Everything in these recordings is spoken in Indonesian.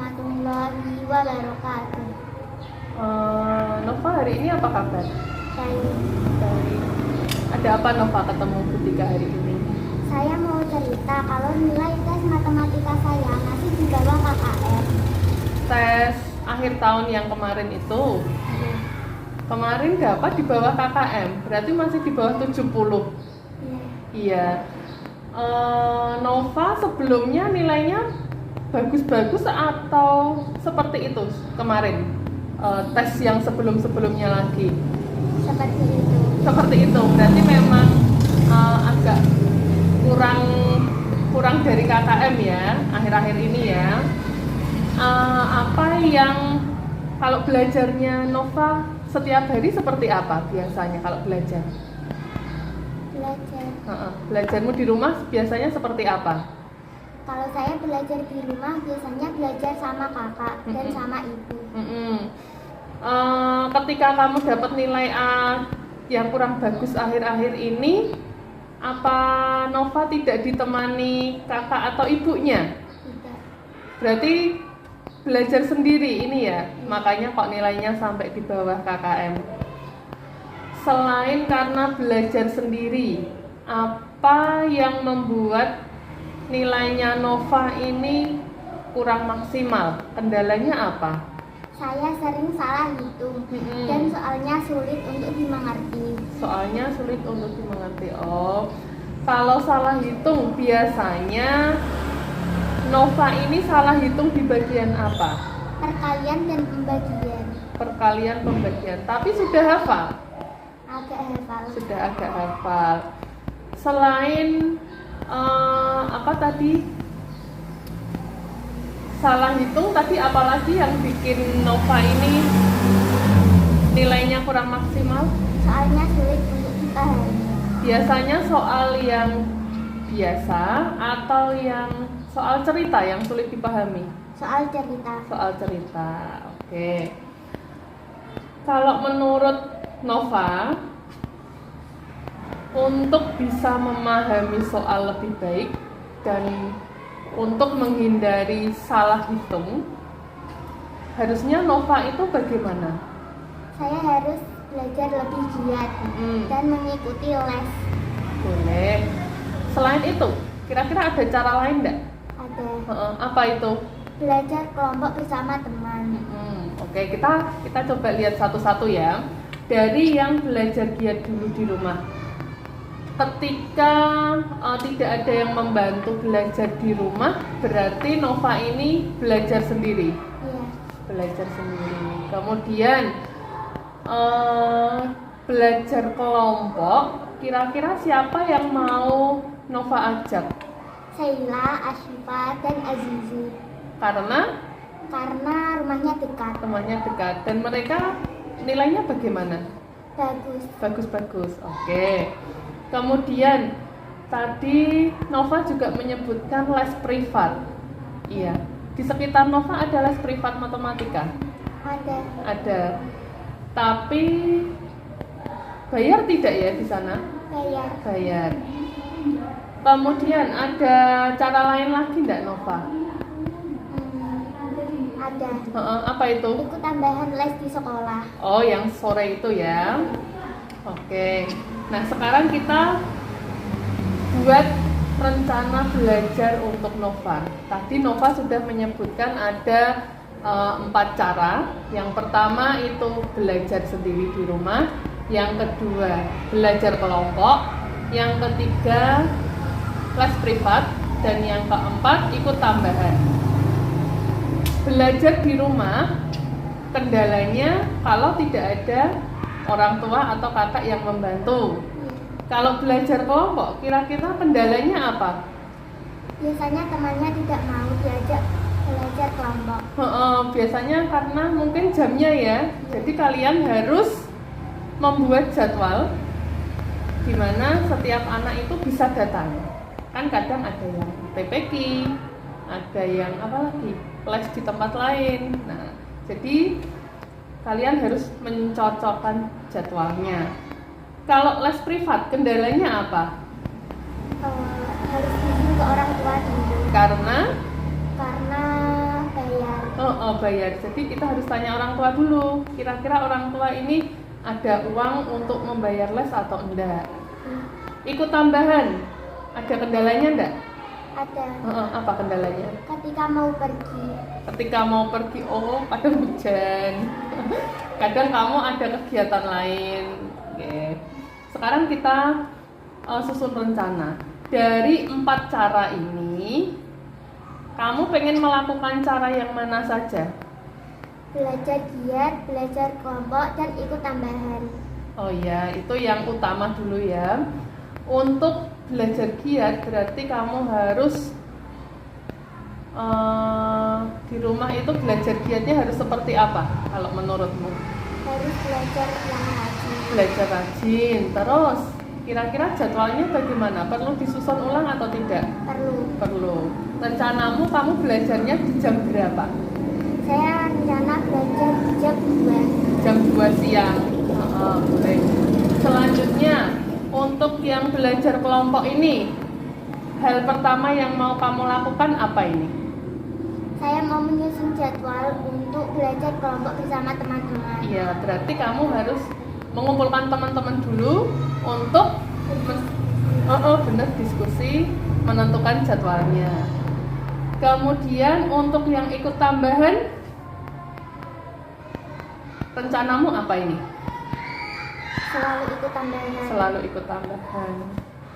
warahmatullahi wabarakatuh. Nova, hari ini apa kabar? Baik. Baik. Ada apa Nova ketemu Butika hari ini? Saya mau cerita kalau nilai tes matematika saya masih di bawah KKM. Tes akhir tahun yang kemarin itu. Kemarin dapat di bawah KKM, berarti masih di bawah 70. Iya. Nova sebelumnya nilainya bagus-bagus atau seperti itu kemarin? Tes yang sebelum-sebelumnya lagi. Seperti itu. Seperti itu, berarti memang agak kurang dari KKM ya, akhir-akhir ini ya. Apa yang kalau belajarnya Nova setiap hari seperti apa biasanya kalau belajar? Belajarmu di rumah biasanya seperti apa? Kalau saya belajar di rumah biasanya belajar sama kakak dan sama ibu. Ketika kamu dapat nilai A yang kurang bagus akhir-akhir ini, apa Nova tidak ditemani kakak atau ibunya? Tidak. Berarti belajar sendiri ini ya, makanya kok nilainya sampai di bawah KKM. Selain karena belajar sendiri, apa yang membuat nilainya Nova ini kurang maksimal? Kendalanya apa? Saya sering salah hitung dan soalnya sulit untuk dimengerti. Soalnya sulit untuk dimengerti. Oh, kalau salah hitung biasanya Nova ini salah hitung di bagian apa? Perkalian dan pembagian. Perkalian pembagian. Tapi sudah hafal? Agak hafal. Sudah agak hafal. Selain apa tadi? Salah hitung tadi, apalagi yang bikin Nova ini nilainya kurang maksimal? Soalnya sulit untuk dipahami. Biasanya soal yang biasa atau yang soal cerita yang sulit dipahami? Soal cerita. Soal cerita, oke. Kalau menurut Nova, untuk bisa memahami soal lebih baik dan untuk menghindari salah hitung, harusnya Nova itu bagaimana? Saya harus belajar lebih giat dan mengikuti les. Boleh. Selain itu, kira-kira ada cara lain enggak? Ada. Apa itu? Belajar kelompok bersama teman. Oke, kita coba lihat satu-satu ya. Dari yang belajar giat dulu di rumah. Ketika tidak ada yang membantu belajar di rumah, berarti Nova ini belajar sendiri. Iya. Belajar sendiri. Kemudian belajar kelompok. Kira-kira siapa yang mau Nova ajak? Sheila, Ashifa, dan Azizi. Karena rumahnya dekat. temannya dekat dan mereka nilainya bagaimana? Bagus. Bagus. Oke. Kemudian tadi Nova juga menyebutkan les privat. Iya. Di sekitar Nova ada les privat matematika? Ada. Tapi bayar tidak ya di sana? Bayar. Kemudian ada cara lain lagi enggak Nova? Ada. Apa itu? Ikut tambahan les di sekolah. Oh, yang sore itu ya. Oke. Nah, sekarang kita buat rencana belajar untuk Nova. Tadi Nova sudah menyebutkan ada 4 cara. Yang pertama itu belajar sendiri di rumah. Yang kedua, belajar kelompok. Yang ketiga, les privat. Dan yang keempat, ikut tambahan. Belajar di rumah, kendalanya kalau tidak ada orang tua atau kakak yang membantu. Kalau belajar kelompok, kira-kira kendalanya apa? Biasanya temannya tidak mau diajak belajar kelompok. Biasanya karena mungkin jamnya ya. Jadi kalian harus membuat jadwal di mana setiap anak itu bisa datang. Kan kadang ada yang TPQ, ada yang apa lagi? Les di tempat lain. Nah, jadi kalian harus mencocokkan jadwalnya. Kalau les privat, kendalanya apa? Harus izin ke orang tua dulu. Karena bayar. bayar. Jadi kita harus tanya orang tua dulu. Kira-kira orang tua ini ada uang untuk membayar les atau enggak? Ikut tambahan, ada kendalanya enggak? Ada. Apa kendalanya? Ketika mau pergi. Ketika mau pergi, kadang hujan. Kadang kamu ada kegiatan lain. Oke. Sekarang kita susun rencana. Dari 4 cara ini, kamu pengen melakukan cara yang mana saja? Belajar giat, belajar kelompok, dan ikut tambahan. Oh ya, itu yang utama dulu ya. Untuk belajar giat berarti kamu harus di rumah itu belajar giatnya harus seperti apa kalau menurutmu? Harus belajar yang rajin. Belajar rajin. Terus kira-kira jadwalnya bagaimana? Perlu disusun ulang atau tidak? Perlu. Rencanamu kamu belajarnya di jam berapa? Saya rencana belajar di jam 2. Jam 2 siang. Baik. Selanjutnya untuk yang belajar kelompok ini, hal pertama yang mau kamu lakukan apa ini? Saya mau menyusun jadwal untuk belajar kelompok bersama teman-teman. Iya, berarti kamu harus mengumpulkan teman-teman dulu untuk benar diskusi, menentukan jadwalnya. Kemudian untuk yang ikut tambahan, rencanamu apa ini? Selalu ikut tambahan. Selalu ikut tambahan.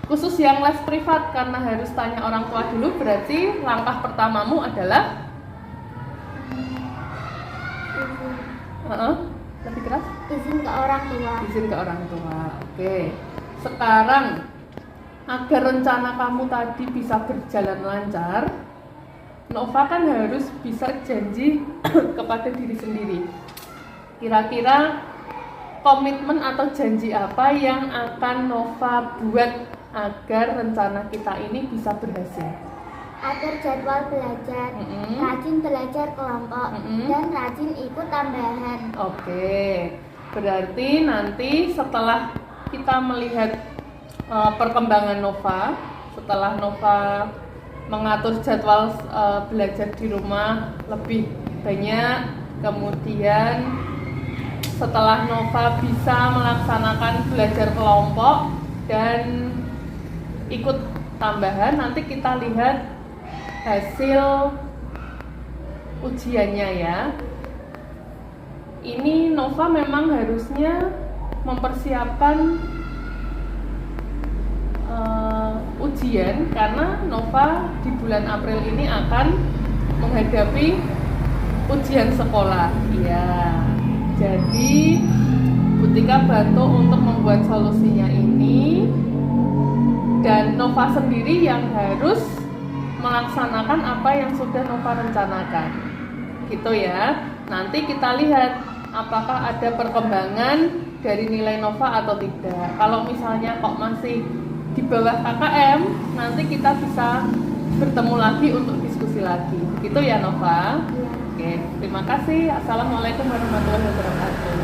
Khusus yang les privat karena harus tanya orang tua dulu, berarti langkah pertamamu adalah lebih keras? Izin ke orang tua. Izin ke orang tua. Oke. Sekarang agar rencana kamu tadi bisa berjalan lancar, Nova kan harus bisa janji kepada diri sendiri. Kira-kira komitmen atau janji apa yang akan Nova buat agar rencana kita ini bisa berhasil? Atur jadwal belajar, rajin belajar kelompok, dan rajin ikut tambahan. Oke, berarti nanti setelah kita melihat perkembangan Nova, setelah Nova mengatur jadwal belajar di rumah lebih banyak, kemudian setelah Nova bisa melaksanakan belajar kelompok dan ikut tambahan, nanti kita lihat hasil ujiannya ya. Ini Nova memang harusnya mempersiapkan ujian karena Nova di bulan April ini akan menghadapi ujian sekolah. Ya, jadi Butika bantu untuk membuat solusinya ini, dan Nova sendiri yang harus melaksanakan apa yang sudah Nova rencanakan. Gitu ya. Nanti kita lihat apakah ada perkembangan dari nilai Nova atau tidak. Kalau misalnya kok masih di bawah KKM, nanti kita bisa bertemu lagi untuk diskusi lagi. Gitu ya Nova. Ya. Oke, terima kasih. Assalamualaikum warahmatullahi wabarakatuh.